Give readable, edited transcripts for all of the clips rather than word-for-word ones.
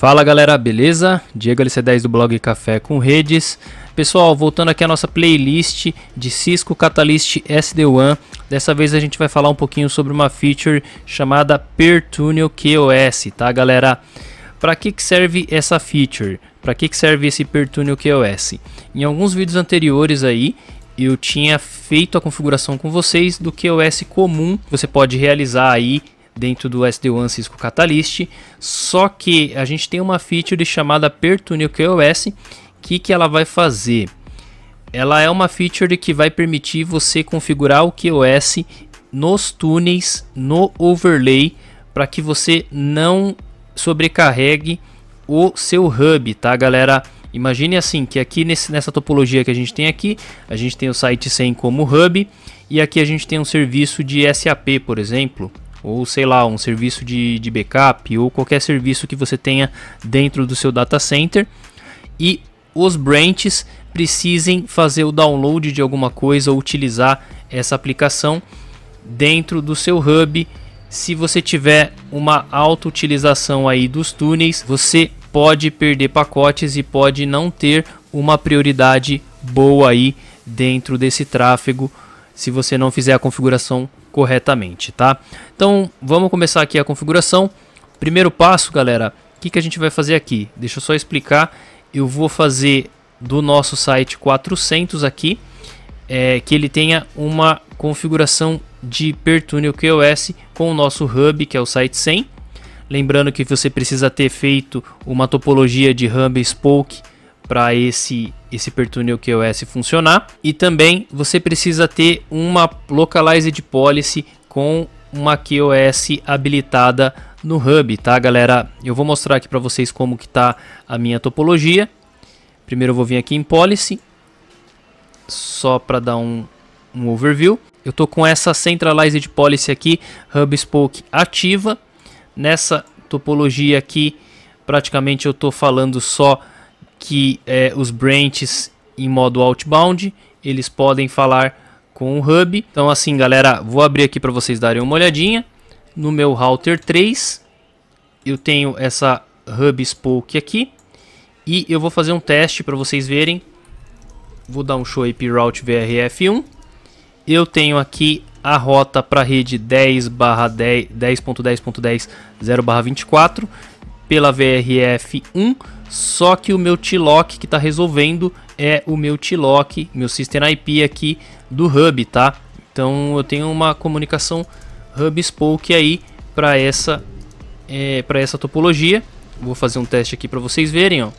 Fala galera, beleza? Diego LC10 do blog Café com Redes. Pessoal, voltando aqui a nossa playlist de Cisco Catalyst SD-WAN. Dessa vez a gente vai falar um pouquinho sobre uma feature chamada Pertunnel QoS, tá galera? Para que serve essa feature? Para que serve esse Pertunnel QoS? Em alguns vídeos anteriores aí, eu tinha feito a configuração com vocês do QoS comum. Você pode realizar aí dentro do SD-WAN Cisco Catalyst, só que a gente tem uma feature chamada Pertunnel QoS. Que ela vai fazer? Ela é uma feature que vai permitir você configurar o QoS nos túneis, no overlay, para que você não sobrecarregue o seu hub, tá galera? Imagine assim, que aqui nessa topologia que a gente tem o site 100 como hub, e aqui a gente tem um serviço de SAP, por exemplo, ou sei lá, um serviço de backup, ou qualquer serviço que você tenha dentro do seu data center, e os branches precisem fazer o download de alguma coisa ou utilizar essa aplicação dentro do seu hub. Se você tiver uma alta utilização aí dos túneis, você pode perder pacotes e pode não ter uma prioridade boa aí dentro desse tráfego se você não fizer a configuração corretamente, tá? Então vamos começar aqui a configuração. Primeiro passo, galera, o que a gente vai fazer aqui? Deixa eu só explicar. Eu vou fazer do nosso site 400 aqui, que ele tenha uma configuração de Pertunnel QoS com o nosso hub, que é o site 100. Lembrando que você precisa ter feito uma topologia de hub spoke para esse Pertunnel QoS funcionar. E também você precisa ter uma localized policy com uma QoS habilitada no hub, tá galera? Eu vou mostrar aqui para vocês como que tá a minha topologia. Primeiro eu vou vir aqui em policy, só para dar um overview. Eu tô com essa centralized policy aqui, hub spoke ativa. Nessa topologia aqui, praticamente eu tô falando só que os branches em modo outbound, eles podem falar com o hub. Então assim galera, vou abrir aqui para vocês darem uma olhadinha. No meu router 3, eu tenho essa hub spoke aqui. E eu vou fazer um teste para vocês verem. Vou dar um show IP route VRF1. Eu tenho aqui a rota para a rede 10.10.10.10.0/24 pela VRF1. Só que o meu TLock que está resolvendo é o meu TLock, meu System IP aqui do hub, tá? Então eu tenho uma comunicação hub spoke aí para essa topologia. Vou fazer um teste aqui para vocês verem, ó.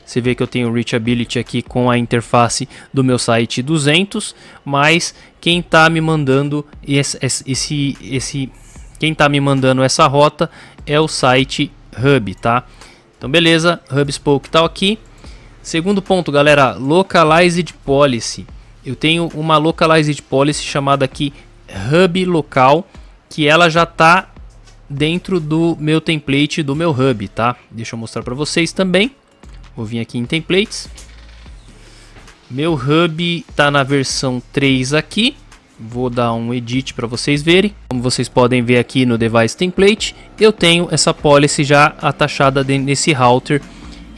Você vê que eu tenho reachability aqui com a interface do meu site 200, mas quem está me mandando quem tá me mandando essa rota é o site hub, tá? Então beleza, hub spoke tá aqui. Segundo ponto, galera, localized policy. Eu tenho uma localized policy chamada aqui hub local, que ela já tá dentro do meu template do meu hub, tá? Deixa eu mostrar para vocês também. Vou vir aqui em templates. Meu hub tá na versão 3 aqui. Vou dar um edit para vocês verem. Como vocês podem ver aqui no device template, eu tenho essa policy já atachada nesse router.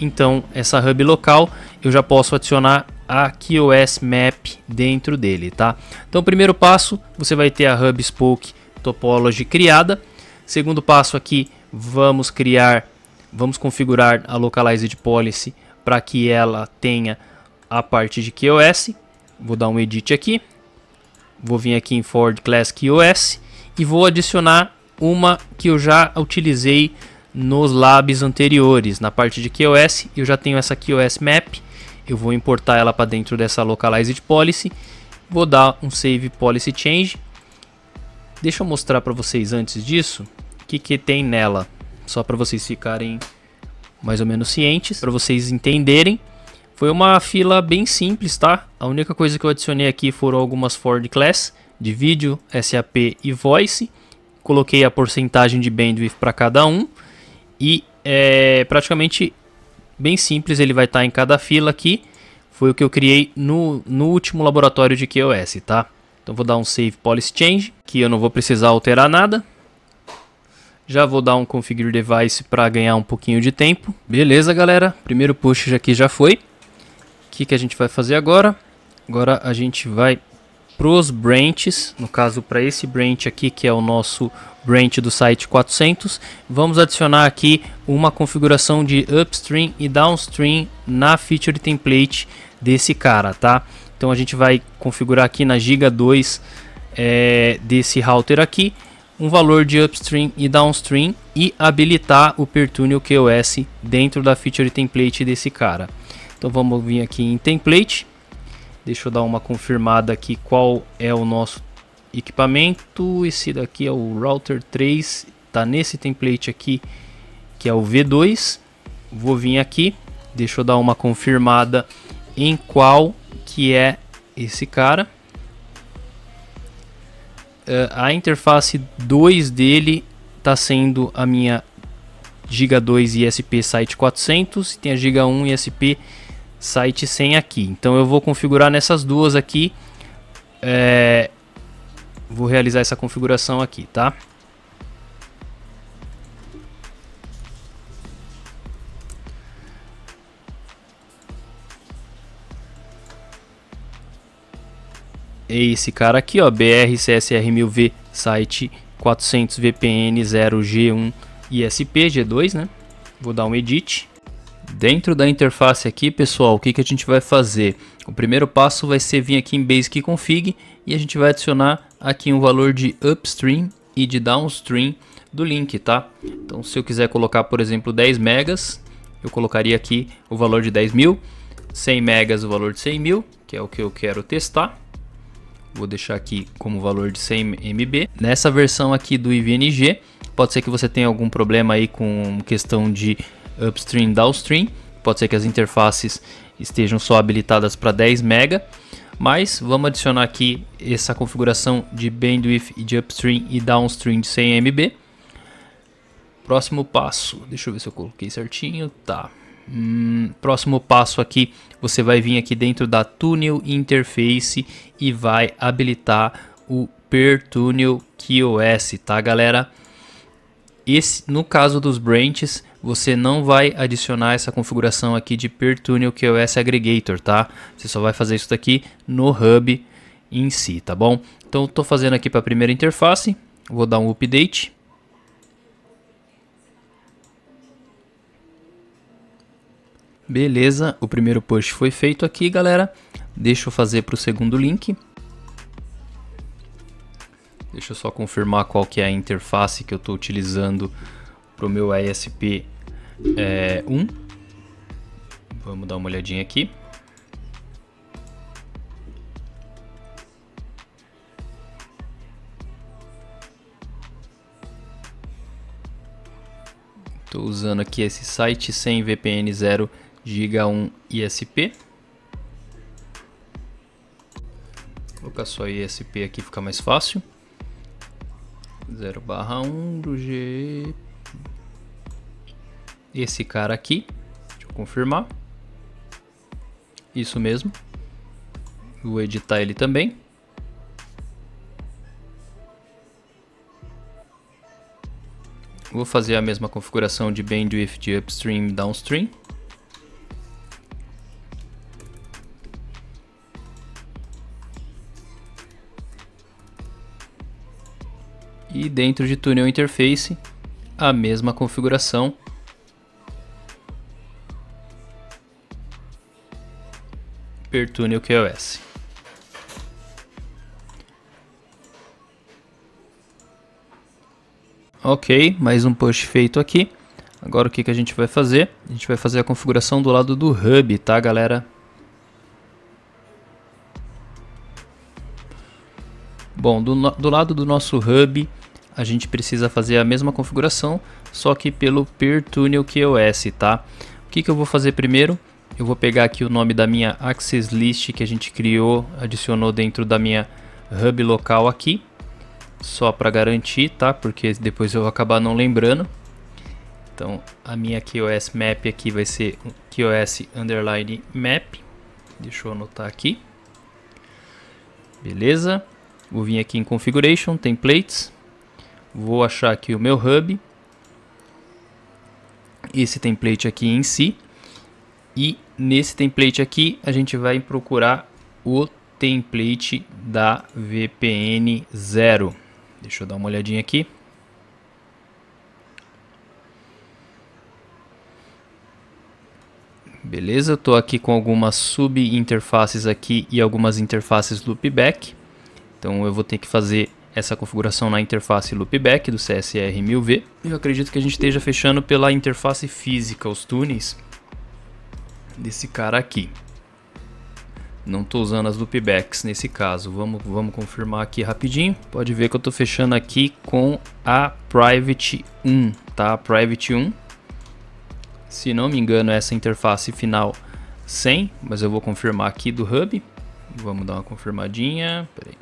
Então essa hub local eu já posso adicionar a QoS map dentro dele, tá? Então primeiro passo, você vai ter a hub spoke topology criada. Segundo passo aqui, vamos configurar a localized policy para que ela tenha a parte de QoS. Vou dar um edit aqui. Vou vir aqui em forward class QoS e vou adicionar uma que eu já utilizei nos labs anteriores. Na parte de QoS, eu já tenho essa QoS map. Eu vou importar ela para dentro dessa localized policy. Vou dar um save policy change. Deixa eu mostrar para vocês antes disso o que tem nela, só para vocês ficarem mais ou menos cientes, para vocês entenderem. Foi uma fila bem simples, tá? A única coisa que eu adicionei aqui foram algumas forward class de vídeo, SAP e voice. Coloquei a porcentagem de bandwidth para cada um e praticamente bem simples, ele vai estar em cada fila aqui. Foi o que eu criei no último laboratório de QoS, tá? Então vou dar um save policy change, que eu não vou precisar alterar nada. Já vou dar um Configure Device para ganhar um pouquinho de tempo. Beleza, galera. Primeiro push aqui já foi. O que a gente vai fazer agora? Agora a gente vai pros branches. No caso, para esse branch aqui, que é o nosso branch do site 400. Vamos adicionar aqui uma configuração de upstream e downstream na feature template desse cara, tá? Então a gente vai configurar aqui na Giga 2 desse router aqui um valor de upstream e downstream e habilitar o Pertunio QoS dentro da feature template desse cara. Então vamos vir aqui em template. Deixa eu dar uma confirmada aqui qual é o nosso equipamento. Esse daqui é o router 3, tá nesse template aqui que é o V2. Vou vir aqui, deixa eu dar uma confirmada em qual que é esse cara. A interface 2 dele está sendo a minha Giga 2 ISP Site 400 e tem a Giga 1 ISP Site 100 aqui. Então eu vou configurar nessas duas aqui. Vou realizar essa configuração aqui, tá? Esse cara aqui, ó, BR CSR 1000V Site 400 VPN 0G1 ISP G2, né? Vou dar um edit. Dentro da interface aqui, pessoal, o que a gente vai fazer? O primeiro passo vai ser vir aqui em Basic Config e a gente vai adicionar aqui um valor de upstream e de downstream do link, tá? Então, se eu quiser colocar, por exemplo, 10 megas, eu colocaria aqui o valor de 10.000, 100 megas o valor de 100.000, que é o que eu quero testar. Vou deixar aqui como valor de 100 MB. Nessa versão aqui do IVNG, pode ser que você tenha algum problema aí com questão de upstream e downstream. Pode ser que as interfaces estejam só habilitadas para 10 MB. Mas vamos adicionar aqui essa configuração de bandwidth de upstream e downstream de 100 MB. Próximo passo, deixa eu ver se eu coloquei certinho, tá. Próximo passo aqui, você vai vir aqui dentro da Tunnel Interface e vai habilitar o Pertunio QoS, tá, galera? No caso dos branches, você não vai adicionar essa configuração aqui de Pertunio QoS Aggregator, tá? Você só vai fazer isso daqui no hub em si, tá bom? Então, estou fazendo aqui para a primeira interface, vou dar um update. Beleza, o primeiro push foi feito aqui, galera. Deixa eu fazer para o segundo link. Deixa eu só confirmar qual que é a interface que eu estou utilizando para o meu ISP 1. Vamos dar uma olhadinha aqui. Estou usando aqui esse site 100 VPN 0 Giga 1 ISP. Vou colocar só ISP aqui, fica mais fácil. 0/1 do G. Esse cara aqui, deixa eu confirmar. Isso mesmo. Vou editar ele também. Vou fazer a mesma configuração de bandwidth de upstream e downstream. E dentro de Tunnel Interface, a mesma configuração. Pertunio QoS. Ok, mais um push feito aqui. Agora o que a gente vai fazer? A gente vai fazer a configuração do lado do hub, tá, galera? Bom, do lado do nosso hub, a gente precisa fazer a mesma configuração, só que pelo Pertunio QoS, tá? O que eu vou fazer primeiro? Eu vou pegar aqui o nome da minha Access List que a gente criou, adicionou dentro da minha hub local aqui. Só para garantir, tá? Porque depois eu vou acabar não lembrando. Então, a minha QoS Map aqui vai ser QoS_Map. Deixa eu anotar aqui. Beleza. Vou vir aqui em Configuration, Templates. Vou achar aqui o meu hub. esse template aqui em si. E nesse template aqui a gente vai procurar o template da VPN 0. Deixa eu dar uma olhadinha aqui. Beleza, eu estou aqui com algumas sub-interfaces aqui e algumas interfaces loopback. Então eu vou ter que fazer essa configuração na interface loopback do CSR 1000V. Eu acredito que a gente esteja fechando pela interface física os túneis desse cara aqui. Não estou usando as loopbacks nesse caso. Vamos confirmar aqui rapidinho. Pode ver que eu estou fechando aqui com a Private 1, tá? A Private 1. Se não me engano, essa interface final 100, mas eu vou confirmar aqui do hub. Vamos dar uma confirmadinha. Peraí.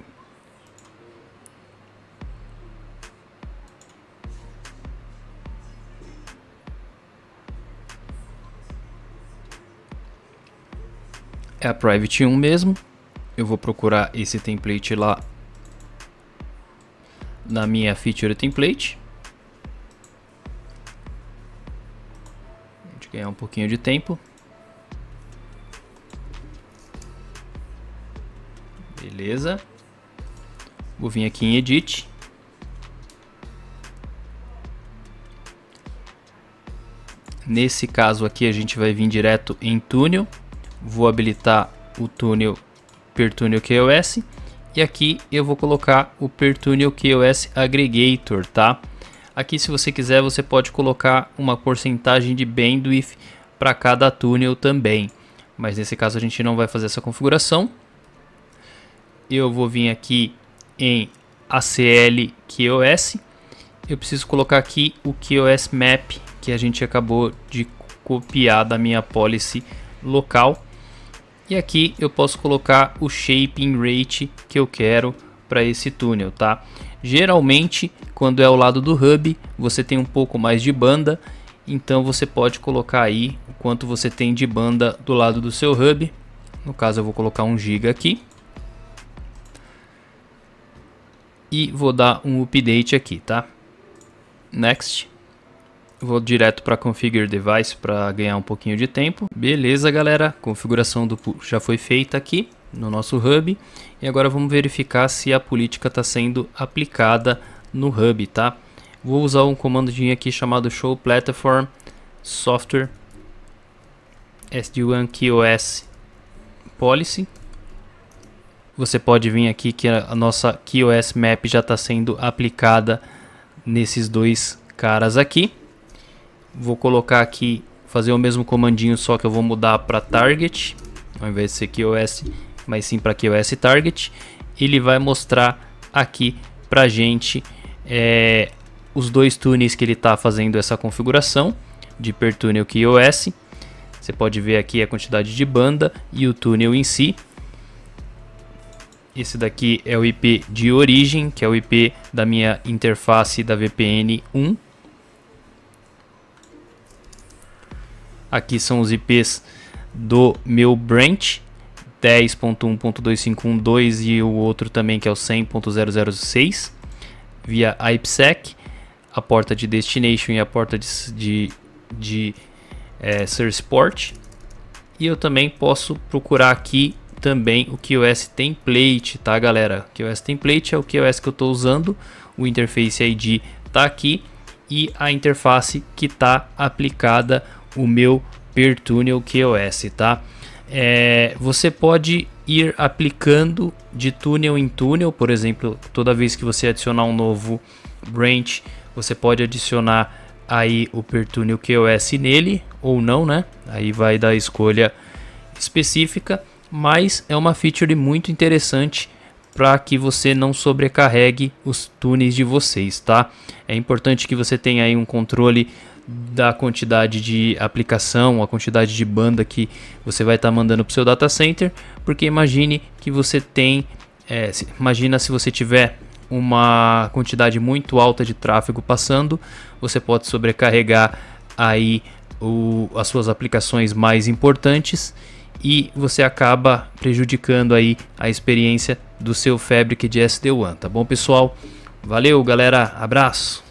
É a Private 1 mesmo. Eu vou procurar esse template lá na minha Feature Template. A gente ganhar um pouquinho de tempo. Beleza. Vou vir aqui em Edit. Nesse caso aqui a gente vai vir direto em Túnel. Vou habilitar o túnel PerTunnel QoS e aqui eu vou colocar o PerTunnel QoS Aggregator, tá? Aqui, se você quiser, você pode colocar uma porcentagem de bandwidth para cada túnel também, mas nesse caso a gente não vai fazer essa configuração. Eu vou vir aqui em ACL QoS. Eu preciso colocar aqui o QoS Map que a gente acabou de copiar da minha policy local. E aqui eu posso colocar o shaping rate que eu quero para esse túnel, tá? Geralmente, quando é ao lado do hub, você tem um pouco mais de banda, então você pode colocar aí o quanto você tem de banda do lado do seu hub. No caso, eu vou colocar 1 GB aqui. E vou dar um update aqui, tá? Next. Vou direto para Configure Device para ganhar um pouquinho de tempo. Beleza, galera. Configuração do push já foi feita aqui no nosso hub. E agora vamos verificar se a política está sendo aplicada no hub, tá? Vou usar um comandinho aqui chamado Show Platform Software SD-WAN QoS Policy. Você pode vir aqui que a nossa QoS Map já está sendo aplicada nesses dois caras aqui. Vou colocar aqui, fazer o mesmo comandinho, só que eu vou mudar para Target, ao invés de ser QoS, mas sim para QoS Target. Ele vai mostrar aqui pra gente os dois túneis que ele está fazendo essa configuração de PerTunnel QoS. Você pode ver aqui a quantidade de banda e o túnel em si. Esse daqui é o IP de origem, que é o IP da minha interface da VPN 1. Aqui são os IPs do meu branch, 10.1.251.2 e o outro também que é o 100.006, via IPsec, a porta de destination e a porta de source port. E eu também posso procurar aqui também o QoS Template, tá, galera? O QoS Template é o QoS que eu estou usando, o Interface ID está aqui e a interface que está aplicada o meu PerTunnel QoS, tá? Você pode ir aplicando de túnel em túnel, por exemplo, toda vez que você adicionar um novo branch, você pode adicionar aí o PerTunnel QoS nele ou não, né? Aí vai da escolha específica, mas é uma feature muito interessante para que você não sobrecarregue os túneis de vocês, tá? É importante que você tenha aí um controle da quantidade de aplicação, a quantidade de banda que você vai estar mandando para o seu data center, porque imagine que você tem, imagina se você tiver uma quantidade muito alta de tráfego passando, você pode sobrecarregar aí as suas aplicações mais importantes e você acaba prejudicando aí a experiência do seu Fabric de SD-WAN, tá bom, pessoal? Valeu, galera, abraço!